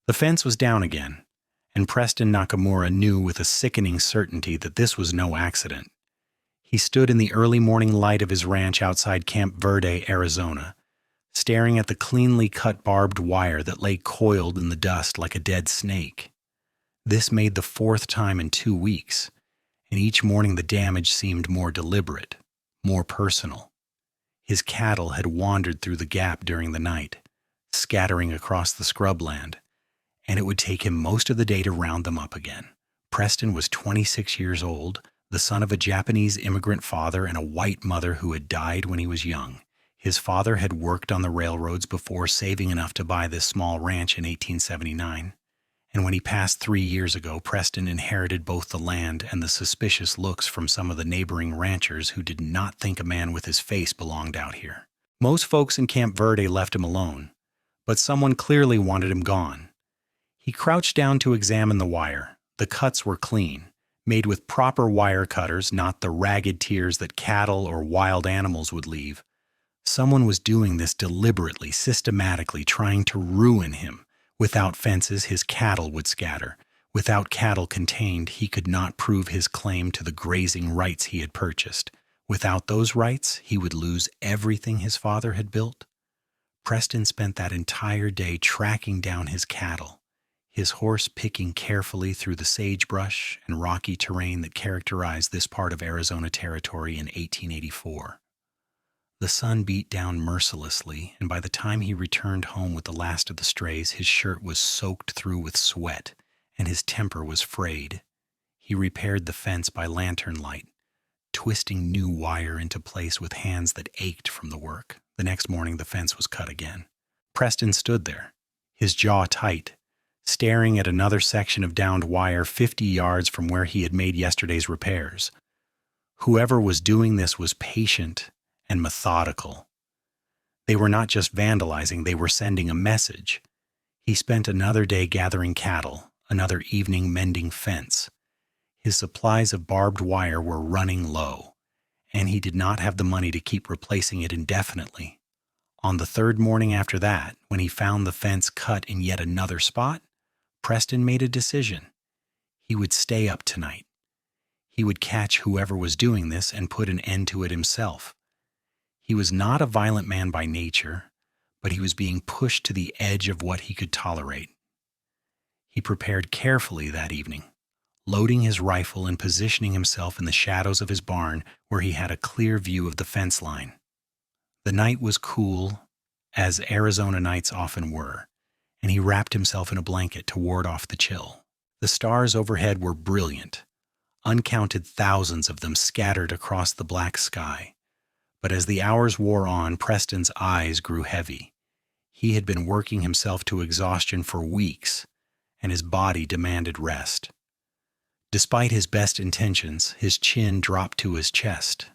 The fence was down again, and Preston Nakamura knew with a sickening certainty that this was no accident. He stood in the early morning light of his ranch outside Camp Verde, Arizona, staring at the cleanly cut barbed wire that lay coiled in the dust like a dead snake. This made the fourth time in 2 weeks, and each morning the damage seemed more deliberate, more personal. His cattle had wandered through the gap during the night, scattering across the scrubland, and it would take him most of the day to round them up again. Preston was 26 years old, the son of a Japanese immigrant father and a white mother who had died when he was young. His father had worked on the railroads before saving enough to buy this small ranch in 1879, and when he passed 3 years ago, Preston inherited both the land and the suspicious looks from some of the neighboring ranchers who did not think a man with his face belonged out here. Most folks in Camp Verde left him alone, but someone clearly wanted him gone. He crouched down to examine the wire. The cuts were clean, made with proper wire cutters, not the ragged tears that cattle or wild animals would leave. Someone was doing this deliberately, systematically, trying to ruin him. Without fences, his cattle would scatter. Without cattle contained, he could not prove his claim to the grazing rights he had purchased. Without those rights, he would lose everything his father had built. Preston spent that entire day tracking down his cattle, his horse picking carefully through the sagebrush and rocky terrain that characterized this part of Arizona Territory in 1884. The sun beat down mercilessly, and by the time he returned home with the last of the strays, his shirt was soaked through with sweat, and his temper was frayed. He repaired the fence by lantern light, twisting new wire into place with hands that ached from the work. The next morning, the fence was cut again. Preston stood there, his jaw tight, staring at another section of downed wire 50 yards from where he had made yesterday's repairs. Whoever was doing this was patient and methodical. They were not just vandalizing, they were sending a message. He spent another day gathering cattle, another evening mending fence. His supplies of barbed wire were running low, and he did not have the money to keep replacing it indefinitely. On the third morning after that, when he found the fence cut in yet another spot, Preston made a decision. He would stay up tonight. He would catch whoever was doing this and put an end to it himself. He was not a violent man by nature, but he was being pushed to the edge of what he could tolerate. He prepared carefully that evening, loading his rifle and positioning himself in the shadows of his barn where he had a clear view of the fence line. The night was cool, as Arizona nights often were, and he wrapped himself in a blanket to ward off the chill. The stars overhead were brilliant, uncounted thousands of them scattered across the black sky. But as the hours wore on, Preston's eyes grew heavy. He had been working himself to exhaustion for weeks, and his body demanded rest. Despite his best intentions, his chin dropped to his chest,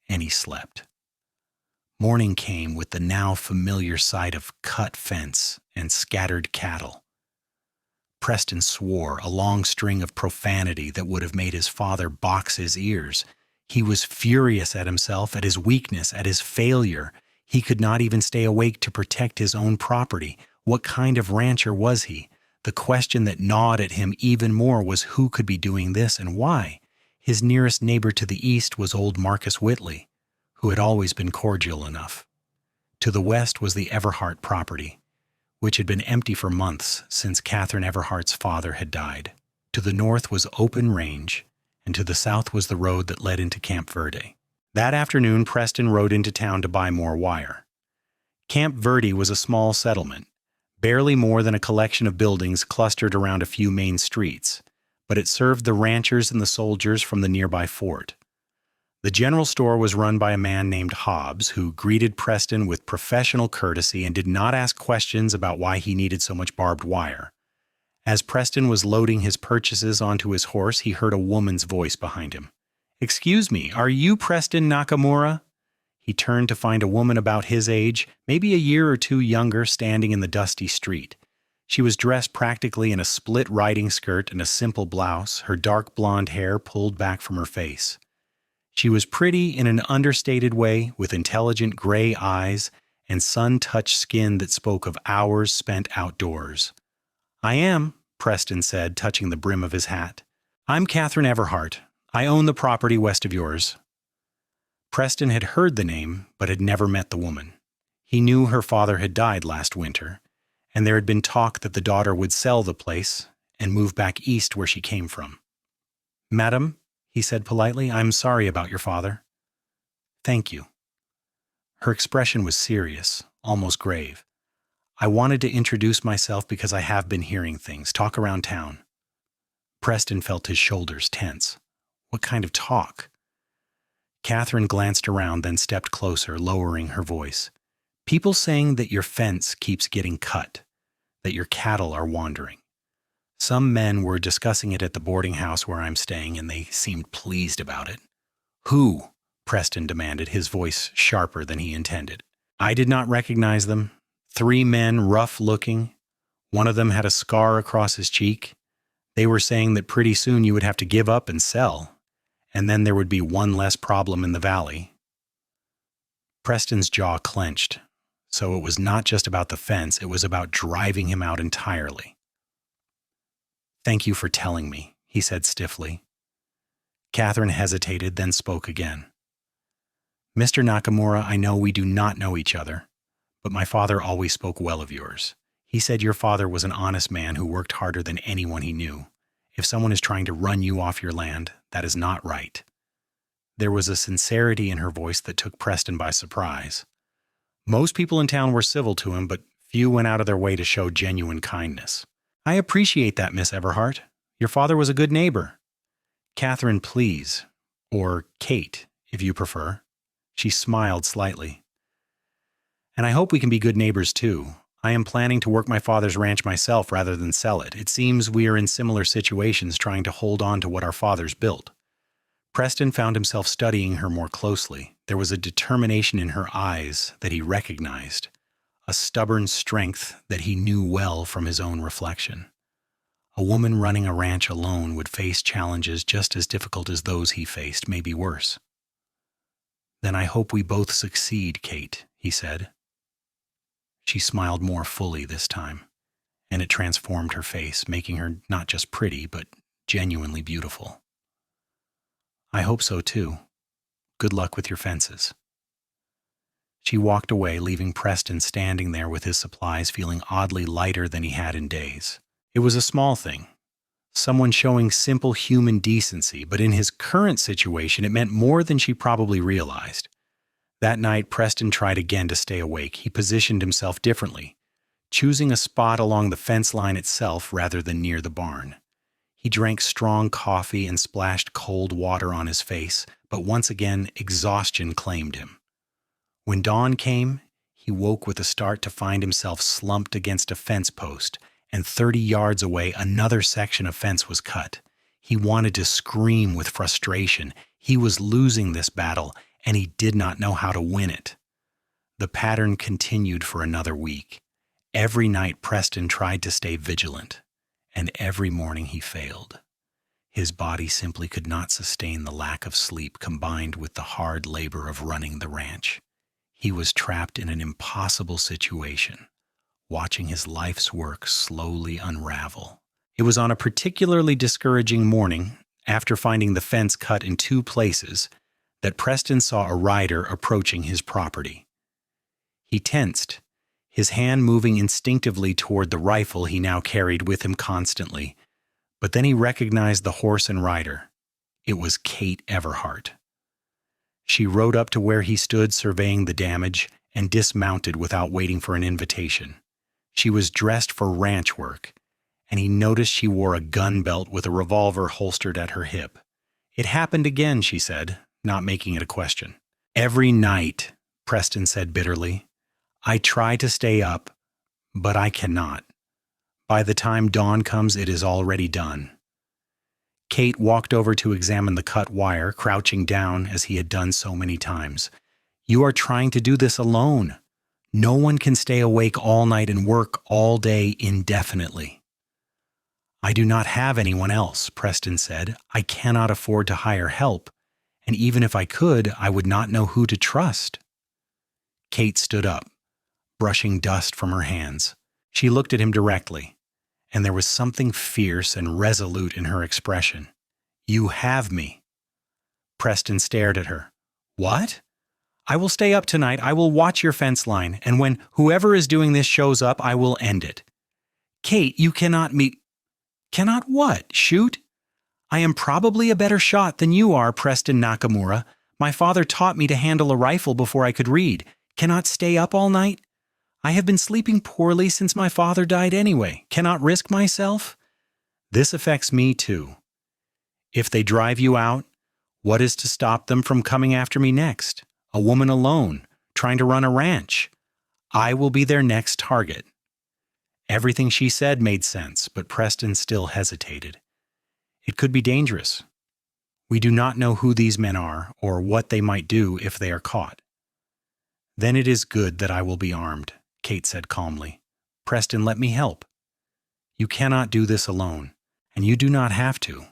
and he slept. Morning came with the now familiar sight of cut fence and scattered cattle. Preston swore, a long string of profanity that would have made his father box his ears. He was furious at himself, at his weakness, at his failure. He could not even stay awake to protect his own property. What kind of rancher was he? The question that gnawed at him even more was who could be doing this and why. His nearest neighbor to the east was old Marcus Whitley, who had always been cordial enough. To the west was the Everhart property, which had been empty for months since Katherine Everhart's father had died. To the north was open range, and to the south was the road that led into Camp Verde. That afternoon, Preston rode into town to buy more wire. Camp Verde was a small settlement, barely more than a collection of buildings clustered around a few main streets, but it served the ranchers and the soldiers from the nearby fort. The general store was run by a man named Hobbs, who greeted Preston with professional courtesy and did not ask questions about why he needed so much barbed wire. As Preston was loading his purchases onto his horse, he heard a woman's voice behind him. "Excuse me, are you Preston Nakamura?" He turned to find a woman about his age, maybe a year or two younger, standing in the dusty street. She was dressed practically in a split riding skirt and a simple blouse, her dark blonde hair pulled back from her face. She was pretty in an understated way, with intelligent gray eyes and sun-touched skin that spoke of hours spent outdoors. I am, Preston said, touching the brim of his hat. I'm Katherine Everhart. I own the property west of yours. Preston had heard the name, but had never met the woman. He knew her father had died last winter, and there had been talk that the daughter would sell the place and move back east where she came from. Madam, he said politely, I'm sorry about your father. Thank you. Her expression was serious, almost grave. I wanted to introduce myself because I have been hearing things, talk around town. Preston felt his shoulders tense. What kind of talk? Katherine glanced around, then stepped closer, lowering her voice. People saying that your fence keeps getting cut, that your cattle are wandering. Some men were discussing it at the boarding house where I'm staying, and they seemed pleased about it. Who? Preston demanded, his voice sharper than he intended. I did not recognize them. 3 men, rough-looking. One of them had a scar across his cheek. They were saying that pretty soon you would have to give up and sell, and then there would be one less problem in the valley. Preston's jaw clenched. So it was not just about the fence, it was about driving him out entirely. Thank you for telling me, he said stiffly. Katherine hesitated, then spoke again. Mr. Nakamura, I know we do not know each other, but my father always spoke well of yours. He said your father was an honest man who worked harder than anyone he knew. If someone is trying to run you off your land, that is not right. There was a sincerity in her voice that took Preston by surprise. Most people in town were civil to him, but few went out of their way to show genuine kindness. I appreciate that, Miss Everhart. Your father was a good neighbor. Katherine, please. Or Kate, if you prefer. She smiled slightly. And I hope we can be good neighbors, too. I am planning to work my father's ranch myself rather than sell it. It seems we are in similar situations trying to hold on to what our fathers built. Preston found himself studying her more closely. There was a determination in her eyes that he recognized, a stubborn strength that he knew well from his own reflection. A woman running a ranch alone would face challenges just as difficult as those he faced, maybe worse. Then I hope we both succeed, Kate, he said. She smiled more fully this time, and it transformed her face, making her not just pretty, but genuinely beautiful. I hope so, too. Good luck with your fences. She walked away, leaving Preston standing there with his supplies, feeling oddly lighter than he had in days. It was a small thing, someone showing simple human decency, but in his current situation, it meant more than she probably realized. That night, Preston tried again to stay awake. He positioned himself differently, choosing a spot along the fence line itself rather than near the barn. He drank strong coffee and splashed cold water on his face, but once again, exhaustion claimed him. When dawn came, he woke with a start to find himself slumped against a fence post, and 30 yards away, another section of fence was cut. He wanted to scream with frustration. He was losing this battle, and he did not know how to win it. The pattern continued for another week. Every night Preston tried to stay vigilant, and every morning he failed. His body simply could not sustain the lack of sleep combined with the hard labor of running the ranch. He was trapped in an impossible situation, watching his life's work slowly unravel. It was on a particularly discouraging morning, after finding the fence cut in 2 places, that Preston saw a rider approaching his property. He tensed, his hand moving instinctively toward the rifle he now carried with him constantly. But then he recognized the horse and rider. It was Kate Everhart. She rode up to where he stood surveying the damage and dismounted without waiting for an invitation. She was dressed for ranch work, and he noticed she wore a gun belt with a revolver holstered at her hip. It happened again, she said, not making it a question. Every night, Preston said bitterly. I try to stay up, but I cannot. By the time dawn comes, it is already done. Kate walked over to examine the cut wire, crouching down as he had done so many times. You are trying to do this alone. No one can stay awake all night and work all day indefinitely. I do not have anyone else, Preston said. I cannot afford to hire help, and even if I could, I would not know who to trust. Kate stood up, brushing dust from her hands. She looked at him directly, and there was something fierce and resolute in her expression. "You have me." Preston stared at her. "What?" "I will stay up tonight. I will watch your fence line, and when whoever is doing this shows up, I will end it." "Kate, you cannot meet—" "Cannot what? Shoot?" "I am probably a better shot than you are, Preston Nakamura. My father taught me to handle a rifle before I could read. Cannot stay up all night? I have been sleeping poorly since my father died anyway. Cannot risk myself?" "This affects me too. If they drive you out, what is to stop them from coming after me next? A woman alone, trying to run a ranch. I will be their next target." Everything she said made sense, but Preston still hesitated. It could be dangerous. We do not know who these men are or what they might do if they are caught. "Then it is good that I will be armed," Kate said calmly. "Preston, let me help. You cannot do this alone, and you do not have to.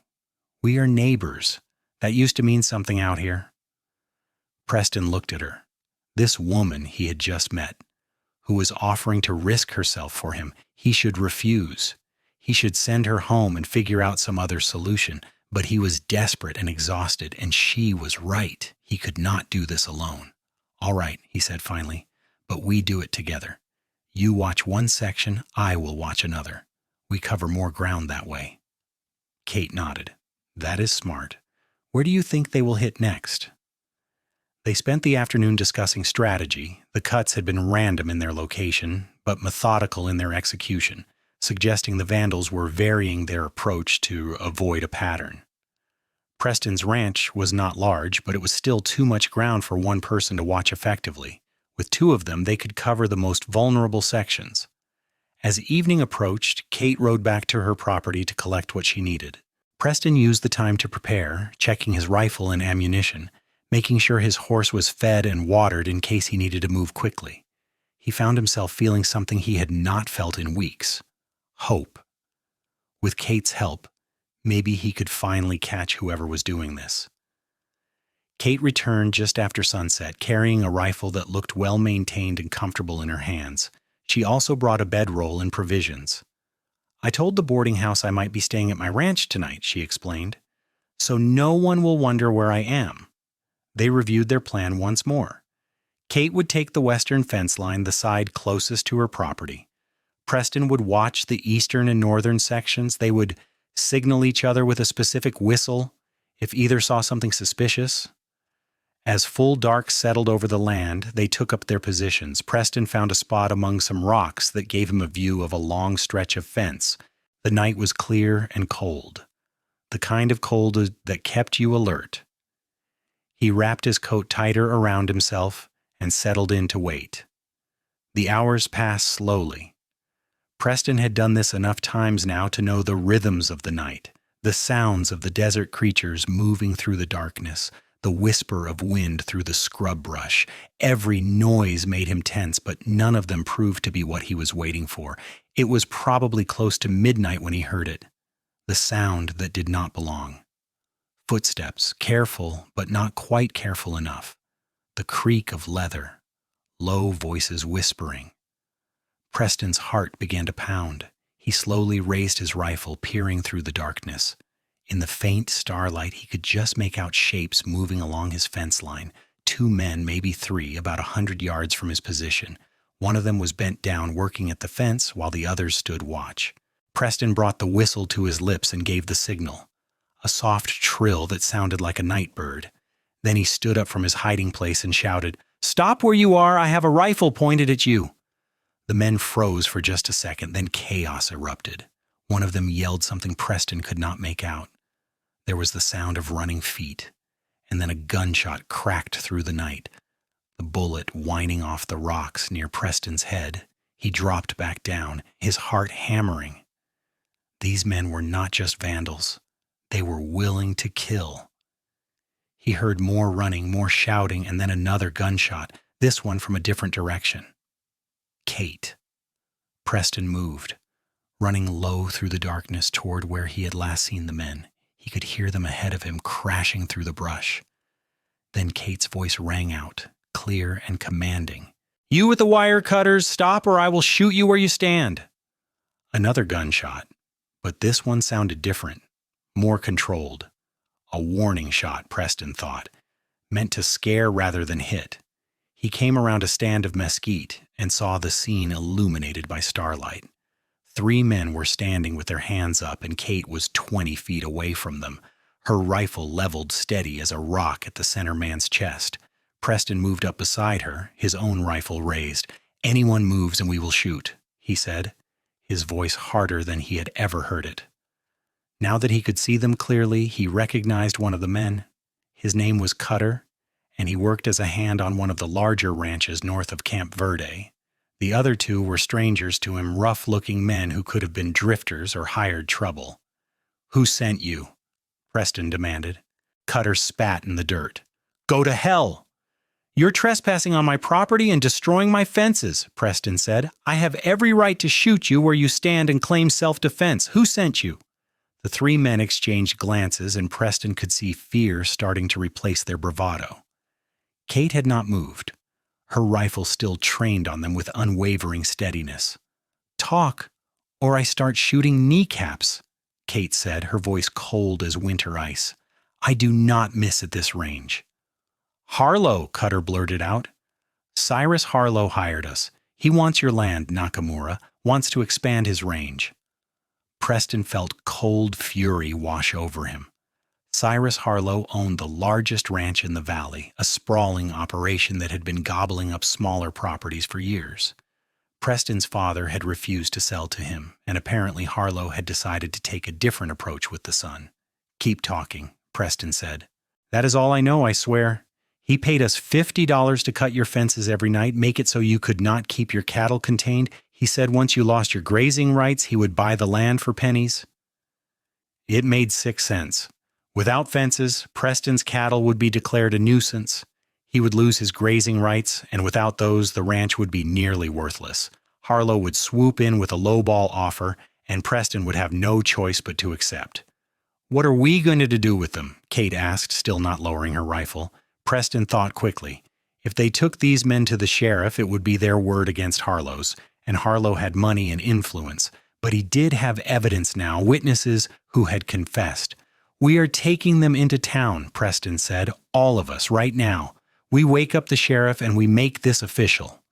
We are neighbors. That used to mean something out here." Preston looked at her. This woman he had just met, who was offering to risk herself for him, he should refuse. He should send her home and figure out some other solution. But he was desperate and exhausted, and she was right. He could not do this alone. "All right," he said finally, "but we do it together. You watch one section, I will watch another. We cover more ground that way." Kate nodded. "That is smart. Where do you think they will hit next?" They spent the afternoon discussing strategy. The cuts had been random in their location, but methodical in their execution, suggesting the Vandals were varying their approach to avoid a pattern. Preston's ranch was not large, but it was still too much ground for one person to watch effectively. With two of them, they could cover the most vulnerable sections. As evening approached, Kate rode back to her property to collect what she needed. Preston used the time to prepare, checking his rifle and ammunition, making sure his horse was fed and watered in case he needed to move quickly. He found himself feeling something he had not felt in weeks: hope. With Kate's help, maybe he could finally catch whoever was doing this. Kate returned just after sunset, carrying a rifle that looked well-maintained and comfortable in her hands. She also brought a bedroll and provisions. "I told the boarding house I might be staying at my ranch tonight," she explained, "so no one will wonder where I am." They reviewed their plan once more. Kate would take the western fence line, the side closest to her property. Preston would watch the eastern and northern sections. They would signal each other with a specific whistle if either saw something suspicious. As full dark settled over the land, they took up their positions. Preston found a spot among some rocks that gave him a view of a long stretch of fence. The night was clear and cold, the kind of cold that kept you alert. He wrapped his coat tighter around himself and settled in to wait. The hours passed slowly. Preston had done this enough times now to know the rhythms of the night, the sounds of the desert creatures moving through the darkness, the whisper of wind through the scrub brush. Every noise made him tense, but none of them proved to be what he was waiting for. It was probably close to midnight when he heard it, the sound that did not belong. Footsteps, careful but not quite careful enough. The creak of leather, low voices whispering. Preston's heart began to pound. He slowly raised his rifle, peering through the darkness. In the faint starlight, he could just make out shapes moving along his fence line. 2 men, maybe 3, about 100 yards from his position. One of them was bent down, working at the fence, while the others stood watch. Preston brought the whistle to his lips and gave the signal, a soft trill that sounded like a night bird. Then he stood up from his hiding place and shouted, "Stop where you are! I have a rifle pointed at you!" The men froze for just a second, then chaos erupted. One of them yelled something Preston could not make out. There was the sound of running feet, and then a gunshot cracked through the night, the bullet whining off the rocks near Preston's head. He dropped back down, his heart hammering. These men were not just vandals. They were willing to kill. He heard more running, more shouting, and then another gunshot, this one from a different direction. Kate. Preston moved, running low through the darkness toward where he had last seen the men. He could hear them ahead of him, crashing through the brush. Then Kate's voice rang out, clear and commanding. "You with the wire cutters, stop or I will shoot you where you stand." Another gunshot, but this one sounded different, more controlled. A warning shot, Preston thought, meant to scare rather than hit. He came around a stand of mesquite and saw the scene illuminated by starlight. 3 men were standing with their hands up, and Kate was 20 feet away from them, her rifle leveled steady as a rock at the center man's chest. Preston moved up beside her, his own rifle raised. "Anyone moves and we will shoot," he said, his voice harder than he had ever heard it. Now that he could see them clearly, he recognized one of the men. His name was Cutter, and he worked as a hand on one of the larger ranches north of Camp Verde. The other 2 were strangers to him, rough-looking men who could have been drifters or hired trouble. "Who sent you?" Preston demanded. Cutter spat in the dirt. "Go to hell!" "You're trespassing on my property and destroying my fences," Preston said. "I have every right to shoot you where you stand and claim self-defense. Who sent you?" The 3 men exchanged glances, and Preston could see fear starting to replace their bravado. Kate had not moved, her rifle still trained on them with unwavering steadiness. "Talk, or I start shooting kneecaps," Kate said, her voice cold as winter ice. "I do not miss at this range." "Harlow," Cutter blurted out. "Cyrus Harlow hired us. He wants your land, Nakamura, wants to expand his range." Preston felt cold fury wash over him. Cyrus Harlow owned the largest ranch in the valley, a sprawling operation that had been gobbling up smaller properties for years. Preston's father had refused to sell to him, and apparently Harlow had decided to take a different approach with the son. "Keep talking," Preston said. "That is all I know, I swear. He paid us $50 to cut your fences every night, make it so you could not keep your cattle contained. He said once you lost your grazing rights, he would buy the land for pennies." It made 6 cents. Without fences, Preston's cattle would be declared a nuisance. He would lose his grazing rights, and without those, the ranch would be nearly worthless. Harlow would swoop in with a lowball offer, and Preston would have no choice but to accept. "What are we going to do with them?" Kate asked, still not lowering her rifle. Preston thought quickly. If they took these men to the sheriff, it would be their word against Harlow's, and Harlow had money and influence. But he did have evidence now, witnesses who had confessed. "We are taking them into town," Preston said, "all of us, right now. We wake up the sheriff and we make this official."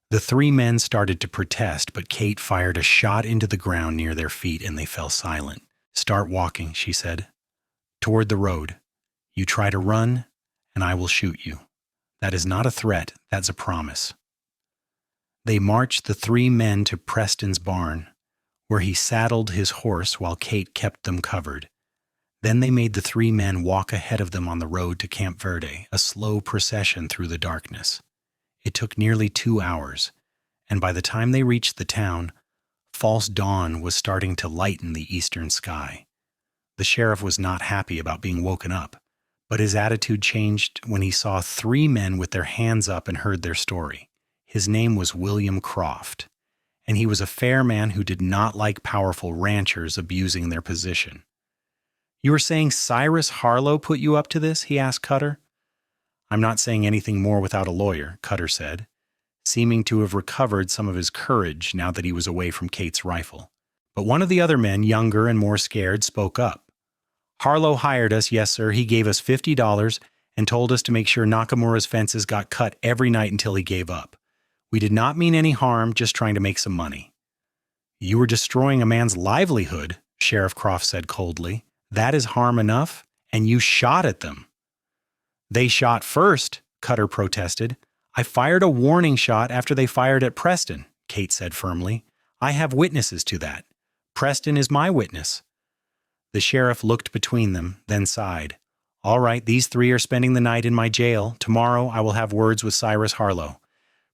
The 3 men started to protest, but Kate fired a shot into the ground near their feet and they fell silent. "Start walking," she said. "Toward the road. You try to run, and I will shoot you. That is not a threat, that's a promise." They marched the 3 men to Preston's barn, where he saddled his horse while Kate kept them covered. Then they made the 3 men walk ahead of them on the road to Camp Verde, a slow procession through the darkness. It took nearly 2 hours, and by the time they reached the town, false dawn was starting to lighten the eastern sky. The sheriff was not happy about being woken up, but his attitude changed when he saw 3 men with their hands up and heard their story. His name was William Croft, and he was a fair man who did not like powerful ranchers abusing their position. "You were saying Cyrus Harlow put you up to this?" he asked Cutter. "I'm not saying anything more without a lawyer," Cutter said, seeming to have recovered some of his courage now that he was away from Kate's rifle. But one of the other men, younger and more scared, spoke up. "Harlow hired us, yes sir. He gave us $50 and told us to make sure Nakamura's fences got cut every night until he gave up. We did not mean any harm, just trying to make some money." "You were destroying a man's livelihood," Sheriff Croft said coldly. "That is harm enough, and you shot at them." "They shot first," Cutter protested. "I fired a warning shot after they fired at Preston," Kate said firmly. "I have witnesses to that. Preston is my witness." The sheriff looked between them, then sighed. "All right, these 3 are spending the night in my jail. Tomorrow I will have words with Cyrus Harlow.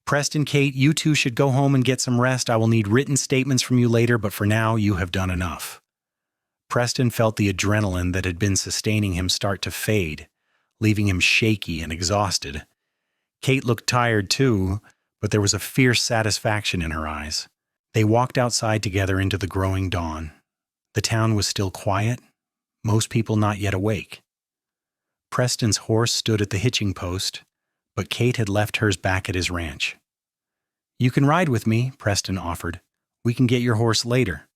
Preston, Kate, you 2 should go home and get some rest. I will need written statements from you later, but for now you have done enough." Preston felt the adrenaline that had been sustaining him start to fade, leaving him shaky and exhausted. Kate looked tired too, but there was a fierce satisfaction in her eyes. They walked outside together into the growing dawn. The town was still quiet, most people not yet awake. Preston's horse stood at the hitching post, but Kate had left hers back at his ranch. "You can ride with me," Preston offered. We can get your horse later."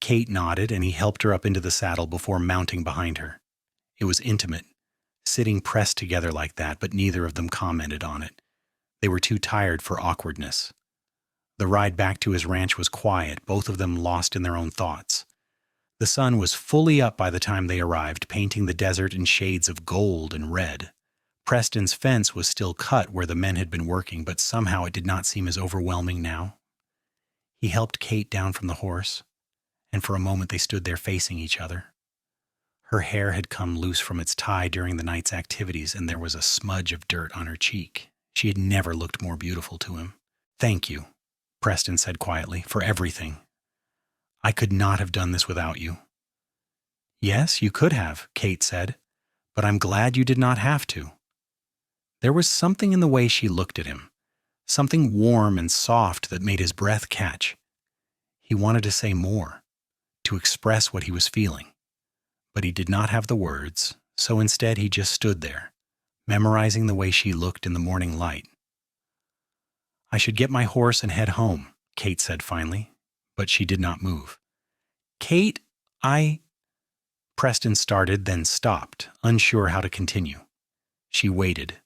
Kate nodded, and he helped her up into the saddle before mounting behind her. It was intimate, sitting pressed together like that, but neither of them commented on it. They were too tired for awkwardness. The ride back to his ranch was quiet, both of them lost in their own thoughts. The sun was fully up by the time they arrived, painting the desert in shades of gold and red. Preston's fence was still cut where the men had been working, but somehow it did not seem as overwhelming now. He helped Kate down from the horse, and for a moment they stood there facing each other. Her hair had come loose from its tie during the night's activities, and there was a smudge of dirt on her cheek. She had never looked more beautiful to him. "Thank you," Preston said quietly, "for everything. I could not have done this without you." "Yes, you could have," Kate said, "but I'm glad you did not have to." There was something in the way she looked at him, something warm and soft that made his breath catch. He wanted to say more, to express what he was feeling, but he did not have the words, so instead he just stood there, memorizing the way she looked in the morning light. "I should get my horse and head home," Kate said finally, but she did not move. "Kate, Preston started, then stopped, unsure how to continue. She waited,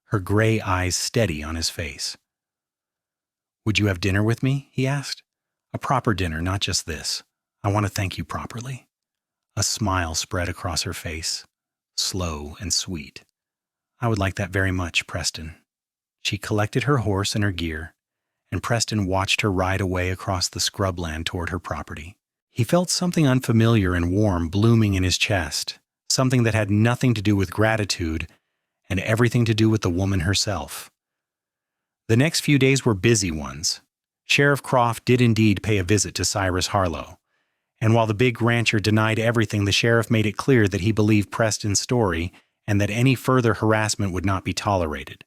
her gray eyes steady on his face. "Would you have dinner with me?" he asked. "A proper dinner, not just this. I want to thank you properly." A smile spread across her face, slow and sweet. "I would like that very much, Preston." She collected her horse and her gear, and Preston watched her ride away across the scrubland toward her property. He felt something unfamiliar and warm blooming in his chest, something that had nothing to do with gratitude and everything to do with the woman herself. The next few days were busy ones. Sheriff Croft did indeed pay a visit to Cyrus Harlow, and while the big rancher denied everything, the sheriff made it clear that he believed Preston's story and that any further harassment would not be tolerated.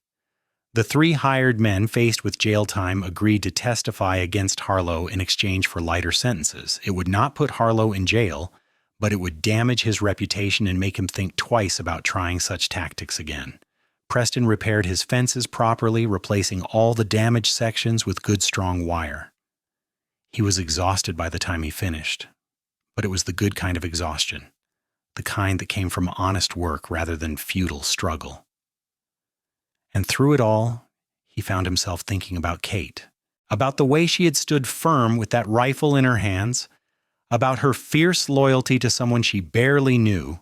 The 3 hired men faced with jail time agreed to testify against Harlow in exchange for lighter sentences. It would not put Harlow in jail, but it would damage his reputation and make him think twice about trying such tactics again. Preston repaired his fences properly, replacing all the damaged sections with good strong wire. He was exhausted by the time he finished, but it was the good kind of exhaustion, the kind that came from honest work rather than futile struggle. And through it all, he found himself thinking about Kate, about the way she had stood firm with that rifle in her hands, about her fierce loyalty to someone she barely knew,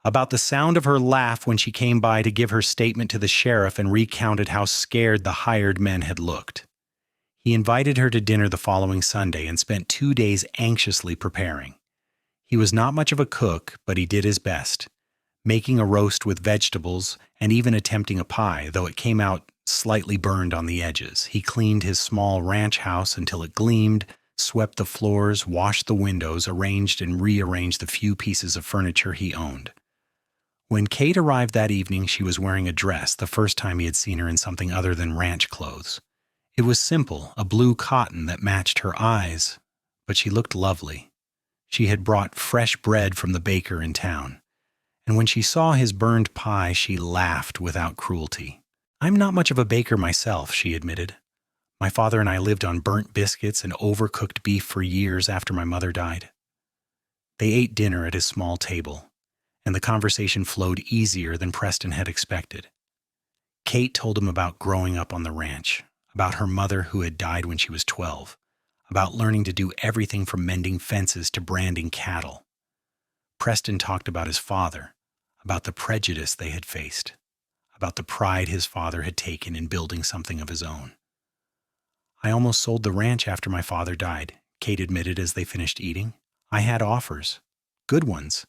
about the sound of her laugh when she came by to give her statement to the sheriff and recounted how scared the hired men had looked. He invited her to dinner the following Sunday and spent 2 days anxiously preparing. He was not much of a cook, but he did his best, making a roast with vegetables and even attempting a pie, though it came out slightly burned on the edges. He cleaned his small ranch house until it gleamed, swept the floors, washed the windows, arranged and rearranged the few pieces of furniture he owned. When Kate arrived that evening, she was wearing a dress, the first time he had seen her in something other than ranch clothes. It was simple, a blue cotton that matched her eyes, but she looked lovely. She had brought fresh bread from the baker in town, and when she saw his burned pie, she laughed without cruelty. "I'm not much of a baker myself," she admitted. "My father and I lived on burnt biscuits and overcooked beef for years after my mother died." They ate dinner at his small table, and the conversation flowed easier than Preston had expected. Kate told him about growing up on the ranch, about her mother who had died when she was 12, about learning to do everything from mending fences to branding cattle. Preston talked about his father, about the prejudice they had faced, about the pride his father had taken in building something of his own. "I almost sold the ranch after my father died," Kate admitted as they finished eating. "I had offers, good ones,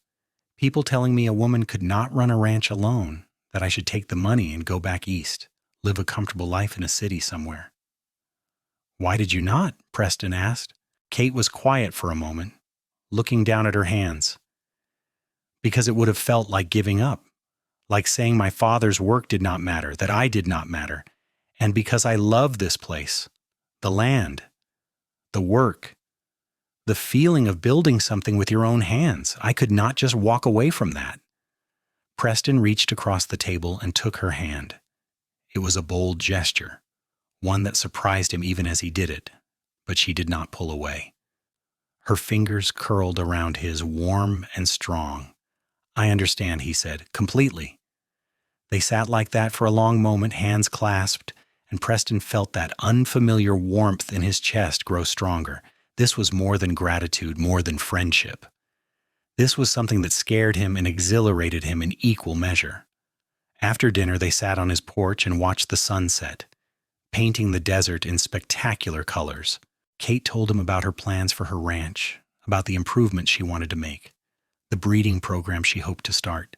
people telling me a woman could not run a ranch alone, that I should take the money and go back east, live a comfortable life in a city somewhere." "Why did you not?" Preston asked. Kate was quiet for a moment, looking down at her hands. "Because it would have felt like giving up, like saying my father's work did not matter, that I did not matter, and because I love this place, the land, the work, the feeling of building something with your own hands. I could not just walk away from that." Preston reached across the table and took her hand. It was a bold gesture, one that surprised him even as he did it, but she did not pull away. Her fingers curled around his, warm and strong. "I understand," he said, "completely." They sat like that for a long moment, hands clasped, and Preston felt that unfamiliar warmth in his chest grow stronger. This was more than gratitude, more than friendship. This was something that scared him and exhilarated him in equal measure. After dinner, they sat on his porch and watched the sunset, painting the desert in spectacular colors. Kate told him about her plans for her ranch, about the improvements she wanted to make, the breeding program she hoped to start.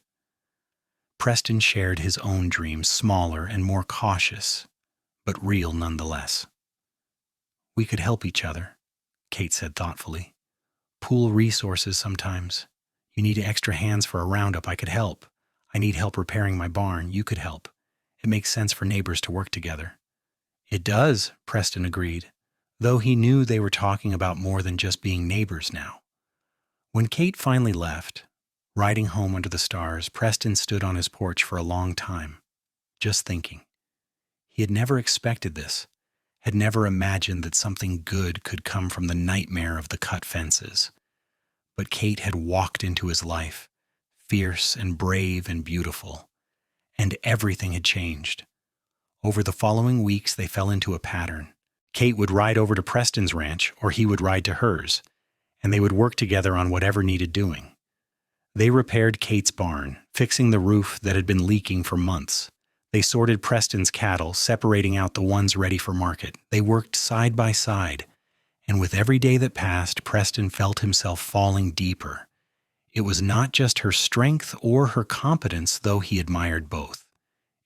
Preston shared his own dreams, smaller and more cautious, but real nonetheless. "We could help each other," Kate said thoughtfully. "Pool resources sometimes. You need extra hands for a roundup. I could help. I need help repairing my barn. You could help. It makes sense for neighbors to work together." "It does," Preston agreed, though he knew they were talking about more than just being neighbors now. When Kate finally left, riding home under the stars, Preston stood on his porch for a long time, just thinking. He had never expected this, had never imagined that something good could come from the nightmare of the cut fences. But Kate had walked into his life, fierce and brave and beautiful, and everything had changed. Over the following weeks, they fell into a pattern. Kate would ride over to Preston's ranch, or he would ride to hers, and they would work together on whatever needed doing. They repaired Kate's barn, fixing the roof that had been leaking for months. They sorted Preston's cattle, separating out the ones ready for market. They worked side by side, and with every day that passed, Preston felt himself falling deeper. It was not just her strength or her competence, though he admired both.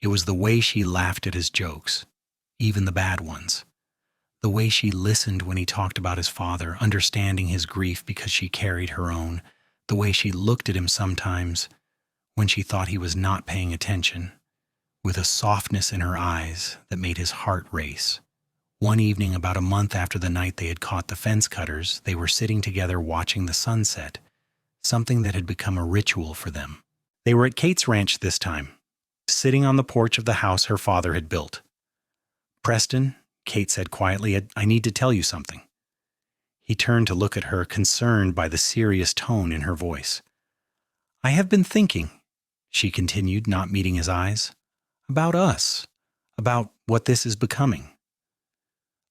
It was the way she laughed at his jokes, even the bad ones. The way she listened when he talked about his father, understanding his grief because she carried her own. The way she looked at him sometimes when she thought he was not paying attention, with a softness in her eyes that made his heart race. One evening, about a month after the night they had caught the fence cutters, they were sitting together watching the sunset, something that had become a ritual for them. They were at Kate's ranch this time, sitting on the porch of the house her father had built. "Preston," Kate said quietly, "I need to tell you something." He turned to look at her, concerned by the serious tone in her voice. "I have been thinking," she continued, not meeting his eyes, "about us, about what this is becoming."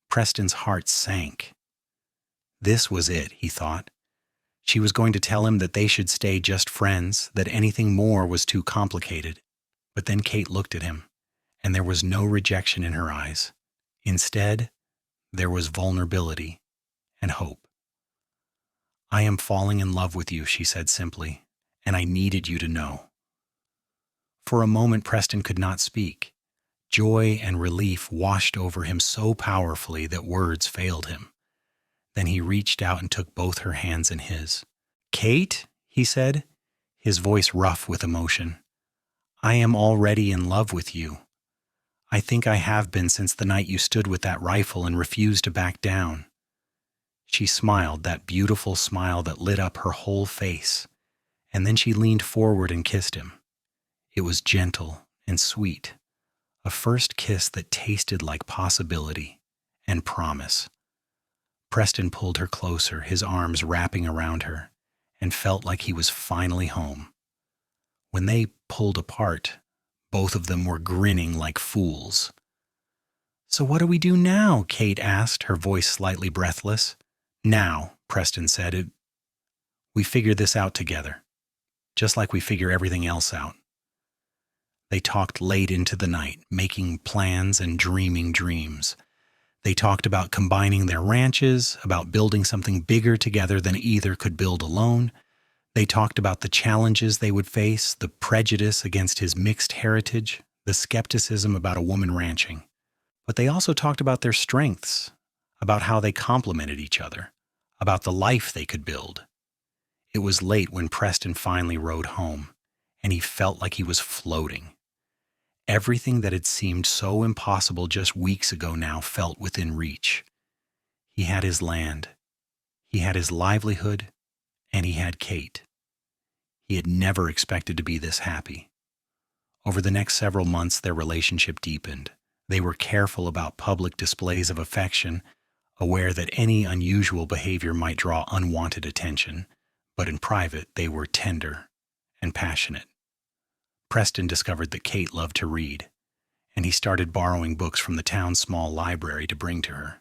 Preston's heart sank. This was it, he thought. She was going to tell him that they should stay just friends, that anything more was too complicated. But then Kate looked at him, and there was no rejection in her eyes. Instead, there was vulnerability and hope. "I am falling in love with you," she said simply, "and I needed you to know." For a moment, Preston could not speak. Joy and relief washed over him so powerfully that words failed him. Then he reached out and took both her hands in his. "Kate," he said, his voice rough with emotion, "I am already in love with you. I think I have been since the night you stood with that rifle and refused to back down." She smiled, that beautiful smile that lit up her whole face, and then she leaned forward and kissed him. It was gentle and sweet, a first kiss that tasted like possibility and promise. Preston pulled her closer, his arms wrapping around her, and felt like he was finally home. When they pulled apart, both of them were grinning like fools. "So what do we do now?" Kate asked, her voice slightly breathless. "Now," Preston said, "we figure this out together, just like we figure everything else out." They talked late into the night, making plans and dreaming dreams. They talked about combining their ranches, about building something bigger together than either could build alone. They talked about the challenges they would face, the prejudice against his mixed heritage, the skepticism about a woman ranching. But they also talked about their strengths, about how they complemented each other, about the life they could build. It was late when Preston finally rode home, and he felt like he was floating. Everything that had seemed so impossible just weeks ago now felt within reach. He had his land, he had his livelihood, and he had Kate. He had never expected to be this happy. Over the next several months, their relationship deepened. They were careful about public displays of affection, aware that any unusual behavior might draw unwanted attention, but in private they were tender and passionate. Preston discovered that Kate loved to read, and he started borrowing books from the town's small library to bring to her.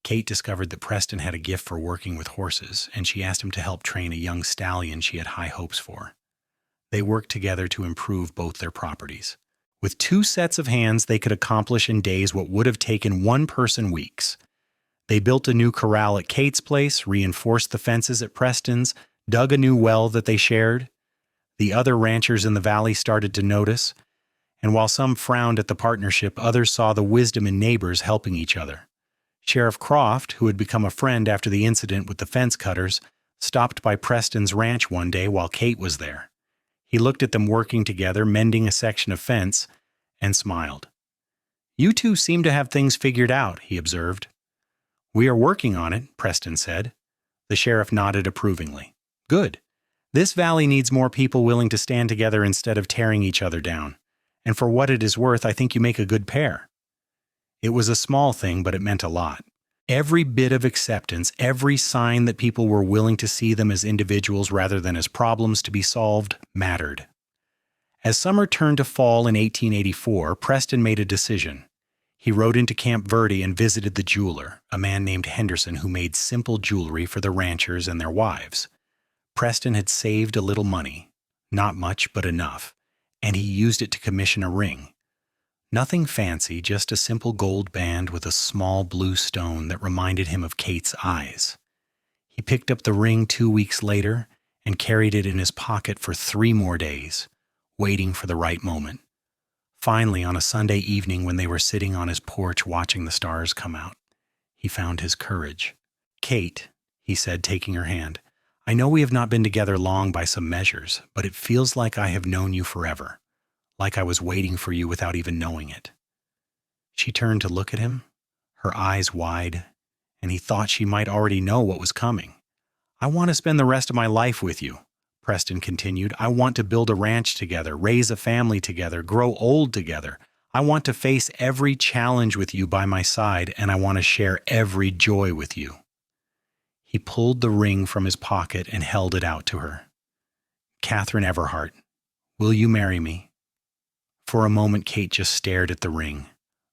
Kate discovered that Preston had a gift for working with horses, and she asked him to help train a young stallion she had high hopes for. They worked together to improve both their properties. With 2 sets of hands, they could accomplish in days what would have taken one person weeks. They built a new corral at Kate's place, reinforced the fences at Preston's, dug a new well that they shared. The other ranchers in the valley started to notice, and while some frowned at the partnership, others saw the wisdom in neighbors helping each other. Sheriff Croft, who had become a friend after the incident with the fence cutters, stopped by Preston's ranch one day while Kate was there. He looked at them working together, mending a section of fence, and smiled. "You two seem to have things figured out," he observed. "We are working on it," Preston said. The sheriff nodded approvingly. "Good. This valley needs more people willing to stand together instead of tearing each other down. And for what it is worth, I think you make a good pair." It was a small thing, but it meant a lot. Every bit of acceptance, every sign that people were willing to see them as individuals rather than as problems to be solved, mattered. As summer turned to fall in 1884, Preston made a decision. He rode into Camp Verde and visited the jeweler, a man named Henderson who made simple jewelry for the ranchers and their wives. Preston had saved a little money, not much but enough, and he used it to commission a ring. Nothing fancy, just a simple gold band with a small blue stone that reminded him of Kate's eyes. He picked up the ring 2 weeks later and carried it in his pocket for 3 more days, waiting for the right moment. Finally, on a Sunday evening when they were sitting on his porch watching the stars come out, he found his courage. "Kate," he said, taking her hand, "I know we have not been together long by some measures, but it feels like I have known you forever. Like I was waiting for you without even knowing it." She turned to look at him, her eyes wide, and he thought she might already know what was coming. "I want to spend the rest of my life with you," Preston continued. "I want to build a ranch together, raise a family together, grow old together. I want to face every challenge with you by my side, and I want to share every joy with you." He pulled the ring from his pocket and held it out to her. "Katherine Everhart, will you marry me?" For a moment, Kate just stared at the ring,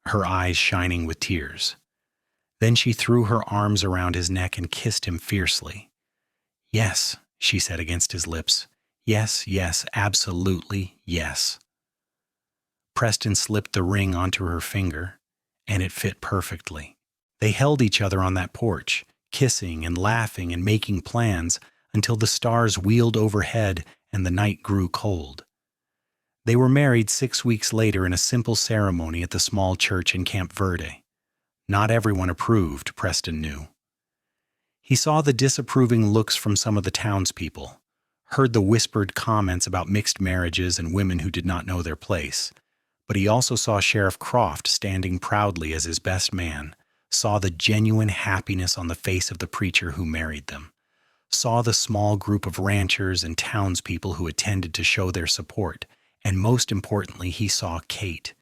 her eyes shining with tears. Then she threw her arms around his neck and kissed him fiercely. "Yes," she said against his lips. "Yes, yes, absolutely yes." Preston slipped the ring onto her finger, and it fit perfectly. They held each other on that porch, kissing and laughing and making plans until the stars wheeled overhead and the night grew cold. They were married 6 weeks later in a simple ceremony at the small church in Camp Verde. Not everyone approved, Preston knew. He saw the disapproving looks from some of the townspeople, heard the whispered comments about mixed marriages and women who did not know their place, but he also saw Sheriff Croft standing proudly as his best man, saw the genuine happiness on the face of the preacher who married them, saw the small group of ranchers and townspeople who attended to show their support, and most importantly, he saw Kate,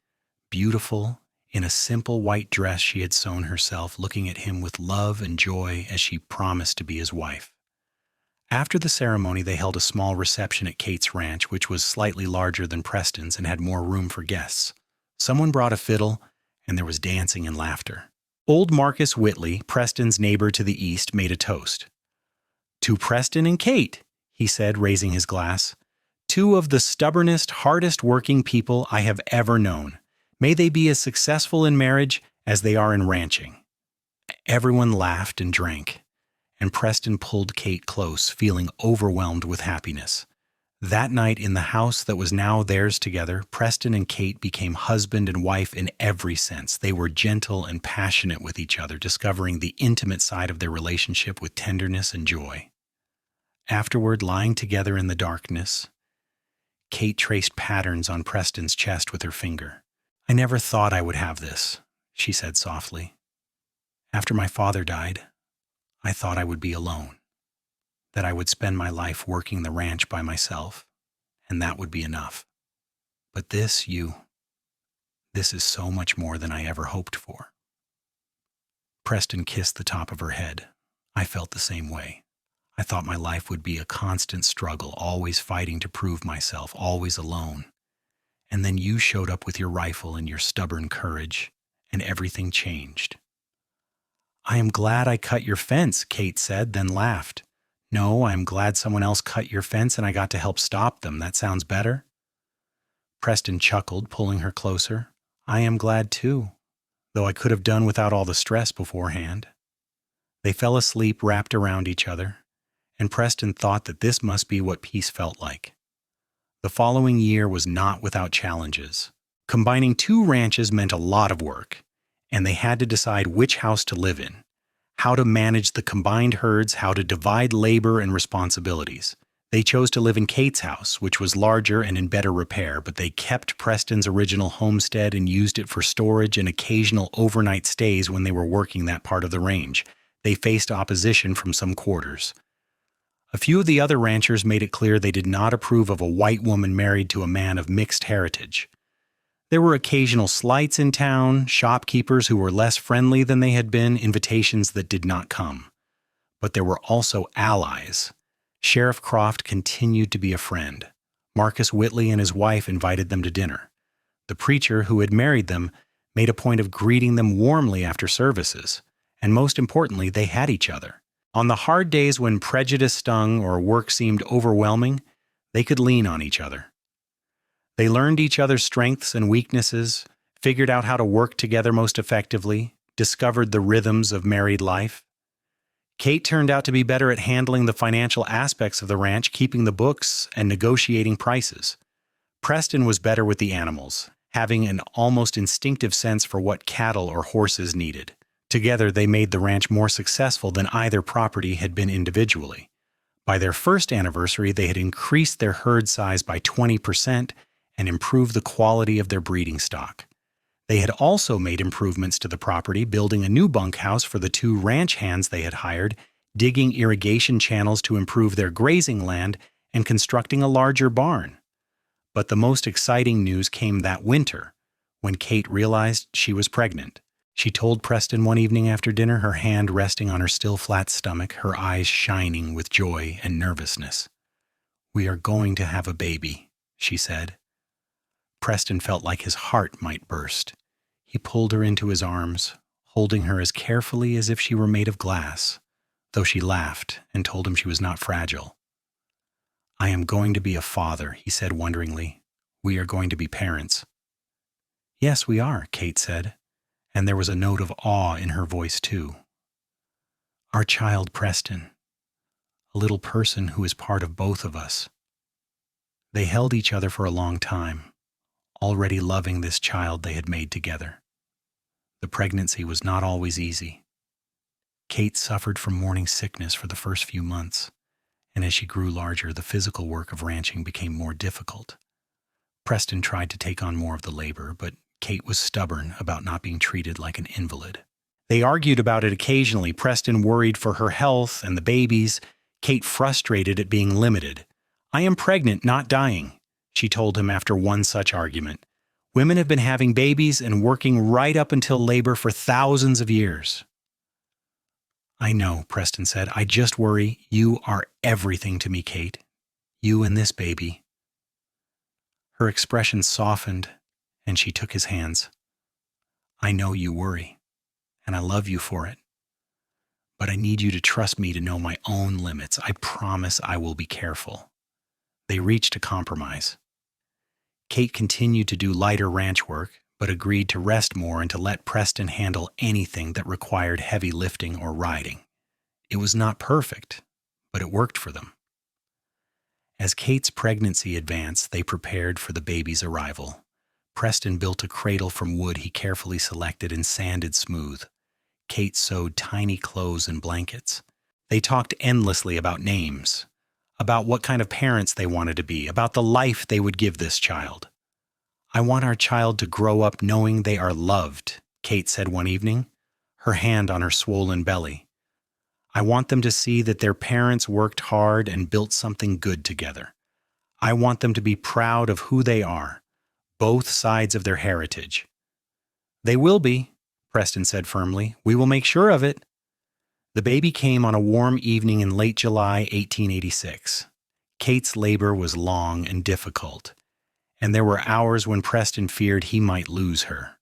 beautiful, in a simple white dress she had sewn herself, looking at him with love and joy as she promised to be his wife. After the ceremony, they held a small reception at Kate's ranch, which was slightly larger than Preston's and had more room for guests. Someone brought a fiddle, and there was dancing and laughter. Old Marcus Whitley, Preston's neighbor to the east, made a toast. "To Preston and Kate," he said, raising his glass. "Two of the stubbornest, hardest-working people I have ever known. May they be as successful in marriage as they are in ranching." Everyone laughed and drank, and Preston pulled Kate close, feeling overwhelmed with happiness. That night in the house that was now theirs together, Preston and Kate became husband and wife in every sense. They were gentle and passionate with each other, discovering the intimate side of their relationship with tenderness and joy. Afterward, lying together in the darkness, Kate traced patterns on Preston's chest with her finger. "I never thought I would have this," she said softly. "After my father died, I thought I would be alone, that I would spend my life working the ranch by myself, and that would be enough. But this is so much more than I ever hoped for." Preston kissed the top of her head. I felt the same way. I thought my life would be a constant struggle, always fighting to prove myself, always alone. And then you showed up with your rifle and your stubborn courage, and everything changed. I am glad I cut your fence, Kate said, then laughed. No, I am glad someone else cut your fence and I got to help stop them. That sounds better. Preston chuckled, pulling her closer. I am glad too, though I could have done without all the stress beforehand. They fell asleep wrapped around each other, and Preston thought that this must be what peace felt like. The following year was not without challenges. Combining two ranches meant a lot of work, and they had to decide which house to live in, how to manage the combined herds, how to divide labor and responsibilities. They chose to live in Kate's house, which was larger and in better repair, but they kept Preston's original homestead and used it for storage and occasional overnight stays when they were working that part of the range. They faced opposition from some quarters. A few of the other ranchers made it clear they did not approve of a white woman married to a man of mixed heritage. There were occasional slights in town, shopkeepers who were less friendly than they had been, invitations that did not come. But there were also allies. Sheriff Croft continued to be a friend. Marcus Whitley and his wife invited them to dinner. The preacher who had married them made a point of greeting them warmly after services, and most importantly, they had each other. On the hard days when prejudice stung or work seemed overwhelming, they could lean on each other. They learned each other's strengths and weaknesses, figured out how to work together most effectively, discovered the rhythms of married life. Kate turned out to be better at handling the financial aspects of the ranch, keeping the books and negotiating prices. Preston was better with the animals, having an almost instinctive sense for what cattle or horses needed. Together, they made the ranch more successful than either property had been individually. By their first anniversary, they had increased their herd size by 20% and improved the quality of their breeding stock. They had also made improvements to the property, building a new bunkhouse for the 2 ranch hands they had hired, digging irrigation channels to improve their grazing land, and constructing a larger barn. But the most exciting news came that winter, when Kate realized she was pregnant. She told Preston one evening after dinner, her hand resting on her still flat stomach, her eyes shining with joy and nervousness. "We are going to have a baby," she said. Preston felt like his heart might burst. He pulled her into his arms, holding her as carefully as if she were made of glass, though she laughed and told him she was not fragile. "I am going to be a father," he said wonderingly. "We are going to be parents." "Yes, we are," Kate said, and there was a note of awe in her voice too. "Our child Preston, a little person who is part of both of us." They held each other for a long time, already loving this child they had made together. The pregnancy was not always easy. Kate suffered from morning sickness for the first few months, and as she grew larger, the physical work of ranching became more difficult. Preston tried to take on more of the labor, but Kate was stubborn about not being treated like an invalid. They argued about it occasionally, Preston worried for her health and the babies, Kate frustrated at being limited. "I am pregnant, not dying," she told him after one such argument. "Women have been having babies and working right up until labor for thousands of years." "I know," Preston said. "I just worry. You are everything to me, Kate. You and this baby." Her expression softened, and she took his hands. "I know you worry, and I love you for it. But I need you to trust me to know my own limits. I promise I will be careful." They reached a compromise. Kate continued to do lighter ranch work, but agreed to rest more and to let Preston handle anything that required heavy lifting or riding. It was not perfect, but it worked for them. As Kate's pregnancy advanced, they prepared for the baby's arrival. Preston built a cradle from wood he carefully selected and sanded smooth. Kate sewed tiny clothes and blankets. They talked endlessly about names, about what kind of parents they wanted to be, about the life they would give this child. "I want our child to grow up knowing they are loved," Kate said one evening, her hand on her swollen belly. "I want them to see that their parents worked hard and built something good together. I want them to be proud of who they are, both sides of their heritage. They will be, Preston said firmly. "We will make sure of it." The baby came on a warm evening in late July 1886. Kate's labor was long and difficult, and there were hours when Preston feared he might lose her.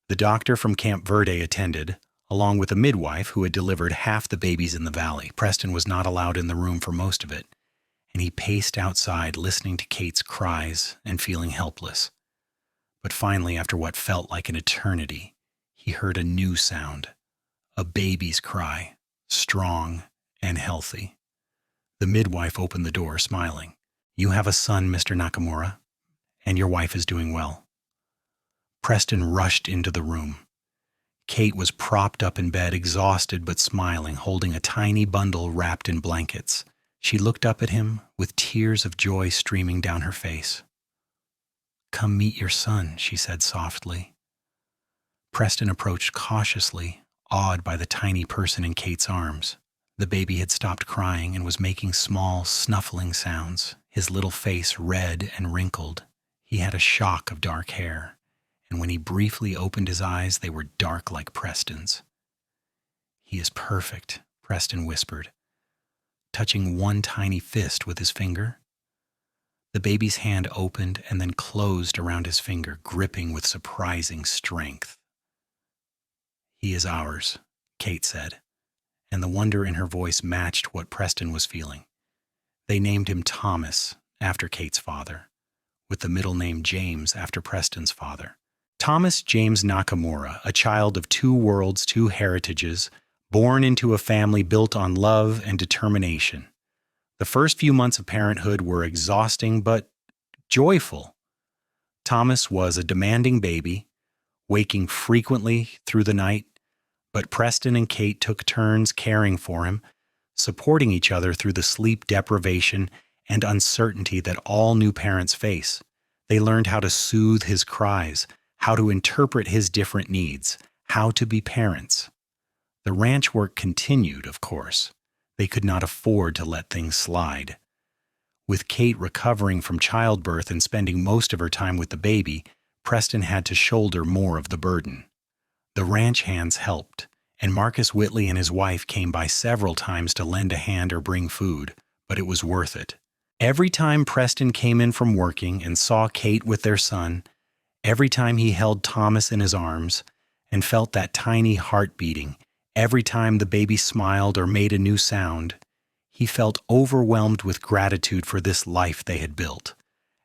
The doctor from Camp Verde attended, along with a midwife who had delivered half the babies in the valley. Preston was not allowed in the room for most of it, and he paced outside listening to Kate's cries and feeling helpless. But finally, after what felt like an eternity, he heard a new sound, a baby's cry, strong and healthy. The midwife opened the door, smiling. "You have a son, Mr. Nakamura, and your wife is doing well." Preston rushed into the room. Kate was propped up in bed, exhausted but smiling, holding a tiny bundle wrapped in blankets. She looked up at him with tears of joy streaming down her face. "Come meet your son," she said softly. Preston approached cautiously, awed by the tiny person in Kate's arms. The baby had stopped crying and was making small, snuffling sounds, his little face red and wrinkled. He had a shock of dark hair, and when he briefly opened his eyes, they were dark like Preston's. "He is perfect," Preston whispered, touching one tiny fist with his finger. The baby's hand opened and then closed around his finger, gripping with surprising strength. "He is ours," Kate said, and the wonder in her voice matched what Preston was feeling. They named him Thomas, after Kate's father, with the middle name James after Preston's father. Thomas James Nakamura, a child of two worlds, two heritages, born into a family built on love and determination. The first few months of parenthood were exhausting but joyful. Thomas was a demanding baby, waking frequently through the night, but Preston and Kate took turns caring for him, supporting each other through the sleep deprivation and uncertainty that all new parents face. They learned how to soothe his cries, how to interpret his different needs, how to be parents. The ranch work continued, of course. They could not afford to let things slide. With Kate recovering from childbirth and spending most of her time with the baby, Preston had to shoulder more of the burden. The ranch hands helped, and Marcus Whitley and his wife came by several times to lend a hand or bring food, but it was worth it. Every time Preston came in from working and saw Kate with their son, every time he held Thomas in his arms and felt that tiny heart beating, every time the baby smiled or made a new sound, he felt overwhelmed with gratitude for this life they had built.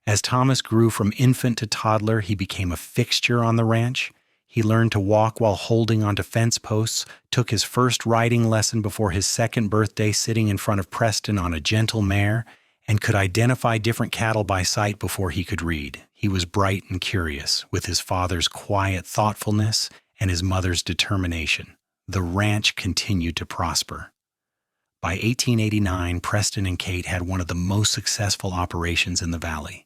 As Thomas grew from infant to toddler, he became a fixture on the ranch. He learned to walk while holding onto fence posts, took his first riding lesson before his second birthday sitting in front of Preston on a gentle mare, and could identify different cattle by sight before he could read. He was bright and curious, with his father's quiet thoughtfulness and his mother's determination. The ranch continued to prosper. By 1889, Preston and Kate had one of the most successful operations in the valley.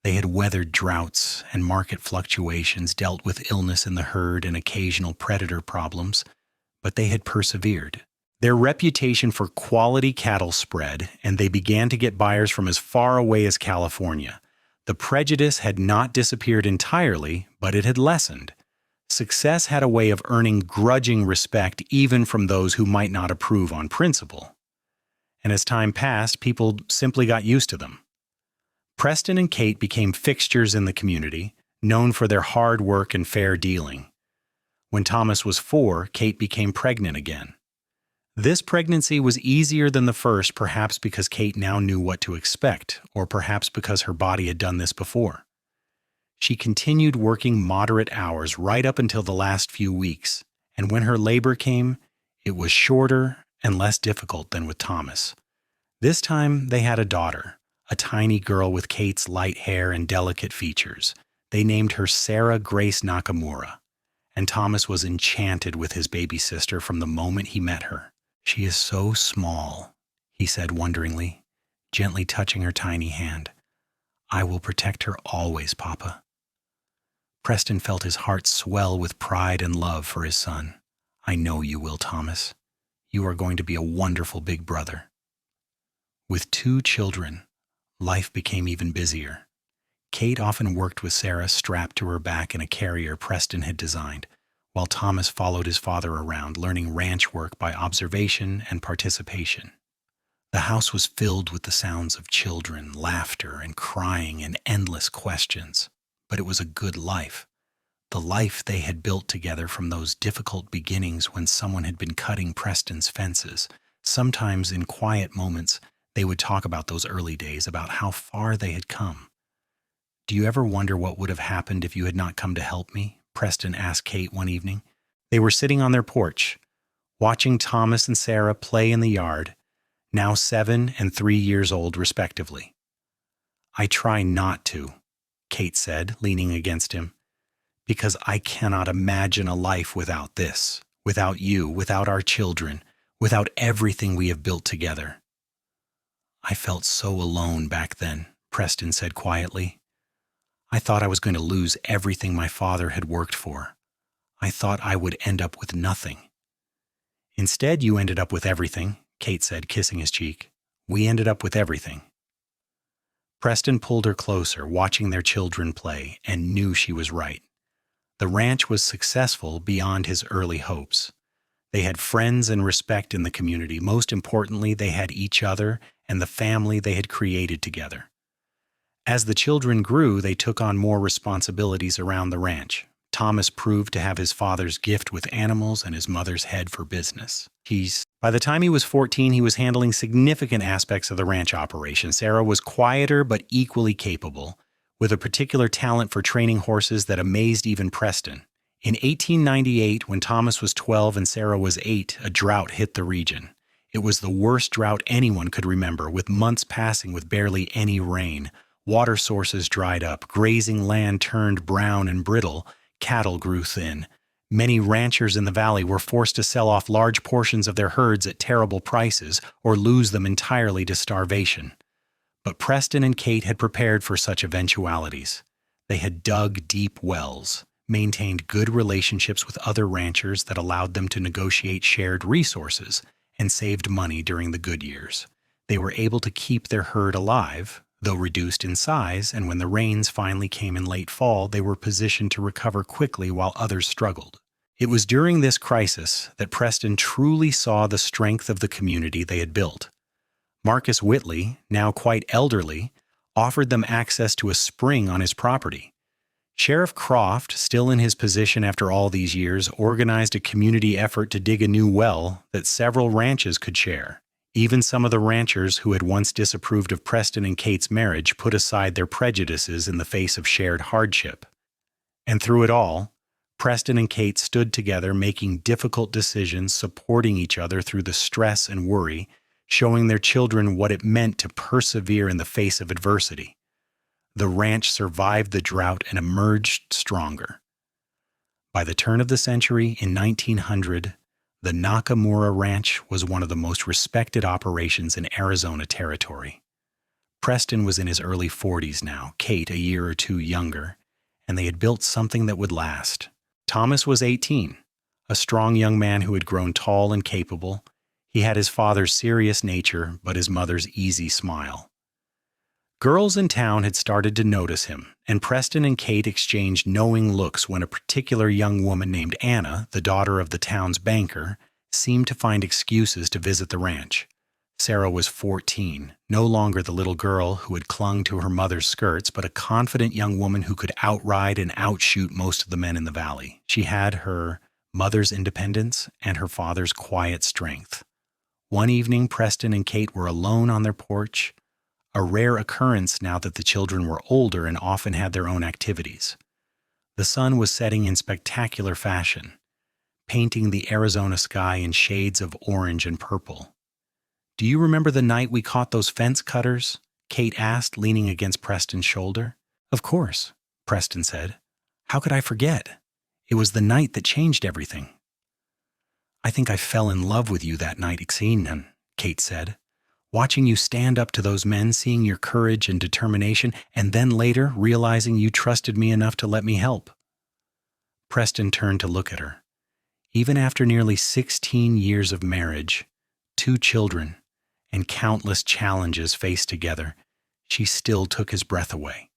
They had weathered droughts and market fluctuations, dealt with illness in the herd and occasional predator problems, but they had persevered. Their reputation for quality cattle spread, and they began to get buyers from as far away as California. The prejudice had not disappeared entirely, but it had lessened. Success had a way of earning grudging respect even from those who might not approve on principle. And as time passed, people simply got used to them. Preston and Kate became fixtures in the community, known for their hard work and fair dealing. When Thomas was 4, Kate became pregnant again. This pregnancy was easier than the first, perhaps because Kate now knew what to expect, or perhaps because her body had done this before. She continued working moderate hours right up until the last few weeks, and when her labor came, it was shorter and less difficult than with Thomas. This time they had a daughter, a tiny girl with Kate's light hair and delicate features. They named her Sarah Grace Nakamura, and Thomas was enchanted with his baby sister from the moment he met her. "She is so small," he said wonderingly, gently touching her tiny hand. "I will protect her always, Papa." Preston felt his heart swell with pride and love for his son. "I know you will, Thomas. You are going to be a wonderful big brother." With 2 children, life became even busier. Kate often worked with Sarah strapped to her back in a carrier Preston had designed. while Thomas followed his father around, learning ranch work by observation and participation. The house was filled with the sounds of children, laughter, and crying, and endless questions. But it was a good life. The life they had built together from those difficult beginnings when someone had been cutting Preston's fences. Sometimes in quiet moments, they would talk about those early days, about how far they had come. "Do you ever wonder what would have happened if you had not come to help me?" Preston asked Kate one evening. They were sitting on their porch, watching Thomas and Sarah play in the yard, now 7 and 3 years old respectively. "I try not to," Kate said, leaning against him, "because I cannot imagine a life without this, without you, without our children, without everything we have built together." "I felt so alone back then," Preston said quietly. "I thought I was going to lose everything my father had worked for. I thought I would end up with nothing." "Instead, you ended up with everything," Kate said, kissing his cheek. "We ended up with everything." Preston pulled her closer, watching their children play, and knew she was right. The ranch was successful beyond his early hopes. They had friends and respect in the community. Most importantly, they had each other and the family they had created together. As the children grew, they took on more responsibilities around the ranch. Thomas proved to have his father's gift with animals and his mother's head for business. By the time he was 14, he was handling significant aspects of the ranch operation. Sarah was quieter but equally capable, with a particular talent for training horses that amazed even Preston. In 1898, when Thomas was 12 and Sarah was 8, a drought hit the region. It was the worst drought anyone could remember, with months passing with barely any rain. Water sources dried up, grazing land turned brown and brittle, cattle grew thin. Many ranchers in the valley were forced to sell off large portions of their herds at terrible prices or lose them entirely to starvation. But Preston and Kate had prepared for such eventualities. They had dug deep wells, maintained good relationships with other ranchers that allowed them to negotiate shared resources, and saved money during the good years. They were able to keep their herd alive, though reduced in size, and when the rains finally came in late fall, they were positioned to recover quickly while others struggled. It was during this crisis that Preston truly saw the strength of the community they had built. Marcus Whitley, now quite elderly, offered them access to a spring on his property. Sheriff Croft, still in his position after all these years, organized a community effort to dig a new well that several ranches could share. Even some of the ranchers who had once disapproved of Preston and Kate's marriage put aside their prejudices in the face of shared hardship. And through it all, Preston and Kate stood together, making difficult decisions, supporting each other through the stress and worry, showing their children what it meant to persevere in the face of adversity. The ranch survived the drought and emerged stronger. By the turn of the century, in 1900, the Nakamura Ranch was one of the most respected operations in Arizona territory. Preston was in his early 40s now, Kate a year or two younger, and they had built something that would last. Thomas was 18, a strong young man who had grown tall and capable. He had his father's serious nature, but his mother's easy smile. Girls in town had started to notice him, and Preston and Kate exchanged knowing looks when a particular young woman named Anna, the daughter of the town's banker, seemed to find excuses to visit the ranch. Sarah was 14, no longer the little girl who had clung to her mother's skirts, but a confident young woman who could outride and outshoot most of the men in the valley. She had her mother's independence and her father's quiet strength. One evening, Preston and Kate were alone on their porch, a rare occurrence now that the children were older and often had their own activities. The sun was setting in spectacular fashion, painting the Arizona sky in shades of orange and purple. "Do you remember the night we caught those fence cutters?" Kate asked, leaning against Preston's shoulder. "Of course," Preston said. "How could I forget? It was the night that changed everything." "I think I fell in love with you that night, Ixinen," Kate said. "Watching you stand up to those men, seeing your courage and determination, and then later realizing you trusted me enough to let me help." Preston turned to look at her. Even after nearly 16 years of marriage, 2 children, and countless challenges faced together, she still took his breath away.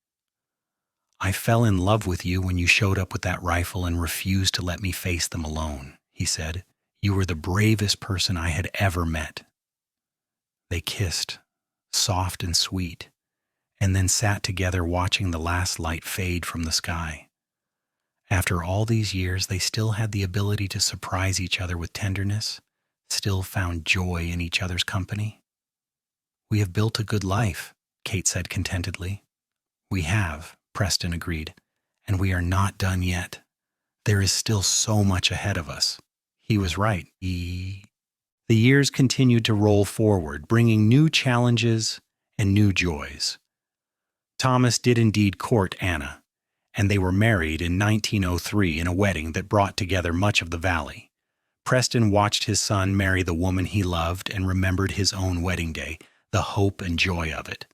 I fell in love with you when you showed up with that rifle and refused to let me face them alone, he said. You were the bravest person I had ever met. They kissed, soft and sweet, and then sat together watching the last light fade from the sky. After all these years, they still had the ability to surprise each other with tenderness, still found joy in each other's company. We have built a good life, Kate said contentedly. We have, Preston agreed, and we are not done yet. There is still so much ahead of us. He was right. The years continued to roll forward, bringing new challenges and new joys. Thomas did indeed court Anna, and they were married in 1903 in a wedding that brought together much of the valley. Preston watched his son marry the woman he loved and remembered his own wedding day, the hope and joy of it.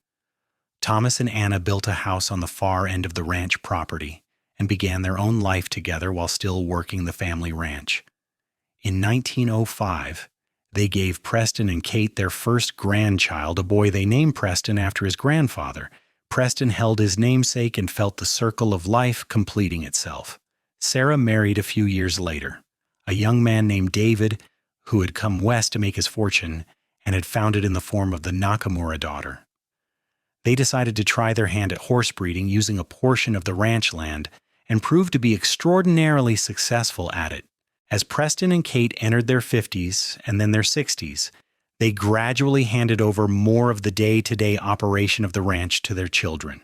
Thomas and Anna built a house on the far end of the ranch property and began their own life together while still working the family ranch. In 1905, they gave Preston and Kate their first grandchild, a boy they named Preston after his grandfather. Preston held his namesake and felt the circle of life completing itself. Sarah married a few years later, a young man named David who had come west to make his fortune and had found it in the form of the Nakamura daughter. They decided to try their hand at horse breeding using a portion of the ranch land and proved to be extraordinarily successful at it. As Preston and Kate entered their 50s and then their 60s, they gradually handed over more of the day-to-day operation of the ranch to their children.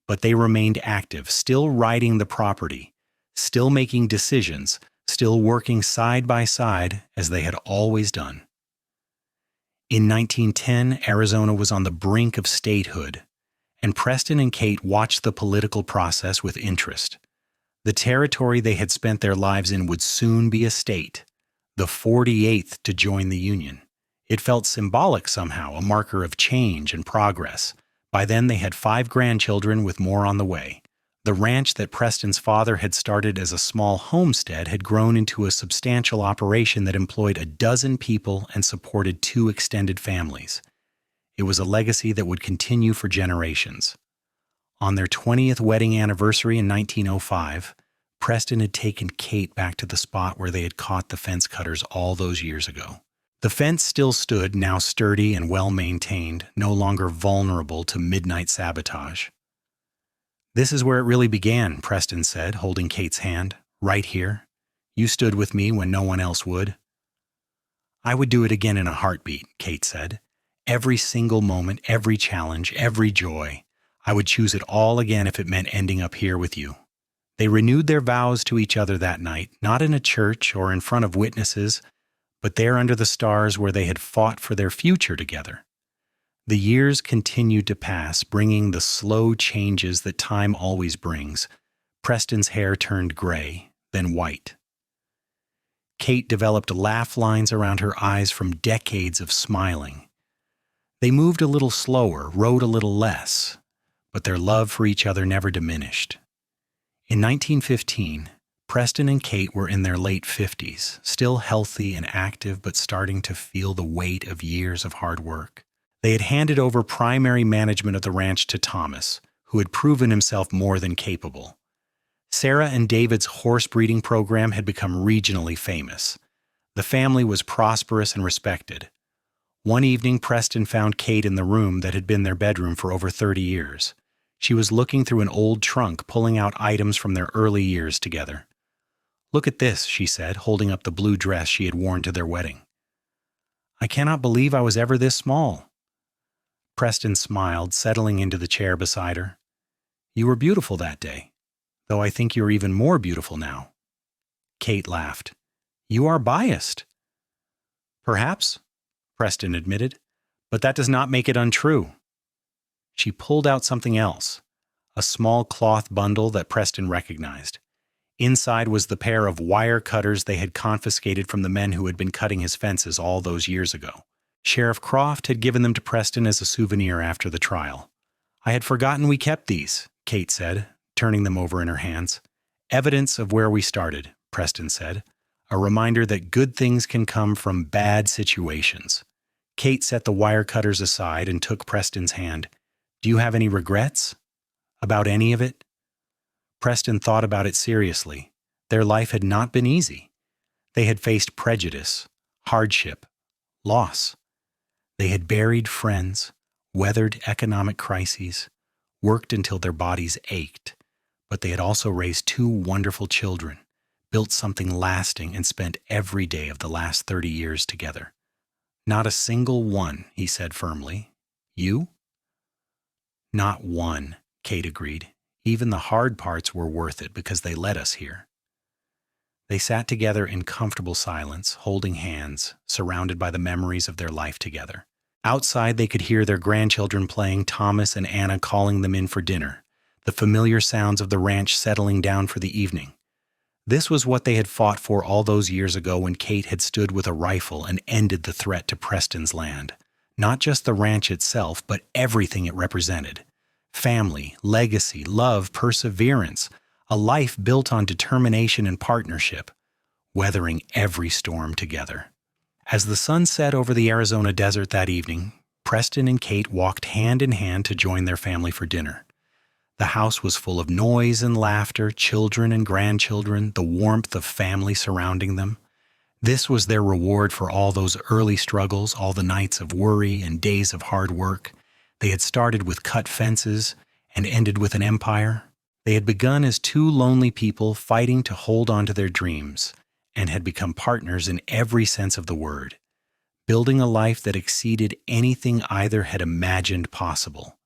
But they remained active, still riding the property, still making decisions, still working side by side as they had always done. In 1910, Arizona was on the brink of statehood, and Preston and Kate watched the political process with interest. The territory they had spent their lives in would soon be a state, the 48th to join the Union. It felt symbolic somehow, a marker of change and progress. By then they had 5 grandchildren with more on the way. The ranch that Preston's father had started as a small homestead had grown into a substantial operation that employed a dozen people and supported 2 extended families. It was a legacy that would continue for generations. On their 20th wedding anniversary in 1905, Preston had taken Kate back to the spot where they had caught the fence cutters all those years ago. The fence still stood, now sturdy and well-maintained, no longer vulnerable to midnight sabotage. This is where it really began, Preston said, holding Kate's hand. Right here. You stood with me when no one else would. I would do it again in a heartbeat, Kate said. Every single moment, every challenge, every joy. I would choose it all again if it meant ending up here with you. They renewed their vows to each other that night, not in a church or in front of witnesses, but there under the stars where they had fought for their future together. The years continued to pass, bringing the slow changes that time always brings. Preston's hair turned gray, then white. Kate developed laugh lines around her eyes from decades of smiling. They moved a little slower, rode a little less, but their love for each other never diminished. In 1915, Preston and Kate were in their late 50s, still healthy and active but starting to feel the weight of years of hard work. They had handed over primary management of the ranch to Thomas, who had proven himself more than capable. Sarah and David's horse breeding program had become regionally famous. The family was prosperous and respected. One evening, Preston found Kate in the room that had been their bedroom for over 30 years. She was looking through an old trunk, pulling out items from their early years together. "Look at this," she said, holding up the blue dress she had worn to their wedding. "I cannot believe I was ever this small." Preston smiled, settling into the chair beside her. "You were beautiful that day, though I think you are even more beautiful now." Kate laughed. "You are biased." "Perhaps," Preston admitted, "but that does not make it untrue." She pulled out something else, a small cloth bundle that Preston recognized. Inside was the pair of wire cutters they had confiscated from the men who had been cutting his fences all those years ago. Sheriff Croft had given them to Preston as a souvenir after the trial. "I had forgotten we kept these," Kate said, turning them over in her hands. "Evidence of where we started," Preston said. "A reminder that good things can come from bad situations." Kate set the wire cutters aside and took Preston's hand. "Do you have any regrets? About any of it?" Preston thought about it seriously. Their life had not been easy. They had faced prejudice, hardship, loss. They had buried friends, weathered economic crises, worked until their bodies ached, but they had also raised two wonderful children, built something lasting, and spent every day of the last 30 years together. Not a single one, he said firmly. You? Not one, Kate agreed. Even the hard parts were worth it because they led us here. They sat together in comfortable silence, holding hands, surrounded by the memories of their life together. Outside, they could hear their grandchildren playing, Thomas and Anna calling them in for dinner, the familiar sounds of the ranch settling down for the evening. This was what they had fought for all those years ago when Kate had stood with a rifle and ended the threat to Preston's land. Not just the ranch itself, but everything it represented. Family, legacy, love, perseverance, a life built on determination and partnership, weathering every storm together. As the sun set over the Arizona desert that evening, Preston and Kate walked hand in hand to join their family for dinner. The house was full of noise and laughter, children and grandchildren, the warmth of family surrounding them. This was their reward for all those early struggles, all the nights of worry and days of hard work. They had started with cut fences and ended with an empire. They had begun as two lonely people fighting to hold on to their dreams and had become partners in every sense of the word, building a life that exceeded anything either had imagined possible.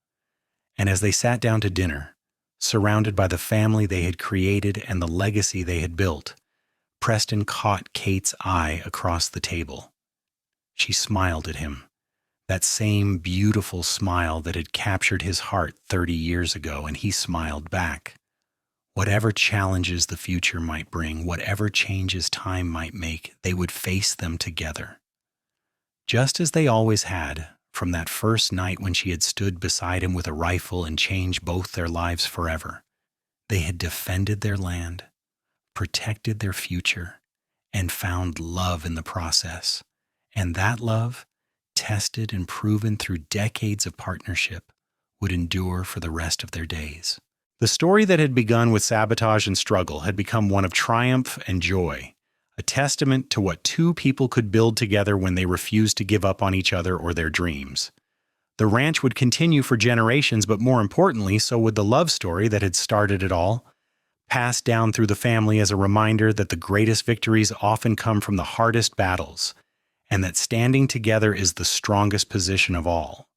And as they sat down to dinner, surrounded by the family they had created and the legacy they had built, Preston caught Kate's eye across the table. She smiled at him, that same beautiful smile that had captured his heart 30 years ago, and he smiled back. Whatever challenges the future might bring, whatever changes time might make, they would face them together. Just as they always had, from that first night when she had stood beside him with a rifle and changed both their lives forever. They had defended their land, protected their future, and found love in the process. And that love, tested and proven through decades of partnership, would endure for the rest of their days. The story that had begun with sabotage and struggle had become one of triumph and joy, a testament to what two people could build together when they refused to give up on each other or their dreams. The ranch would continue for generations, but more importantly, so would the love story that had started it all, passed down through the family as a reminder that the greatest victories often come from the hardest battles, and that standing together is the strongest position of all.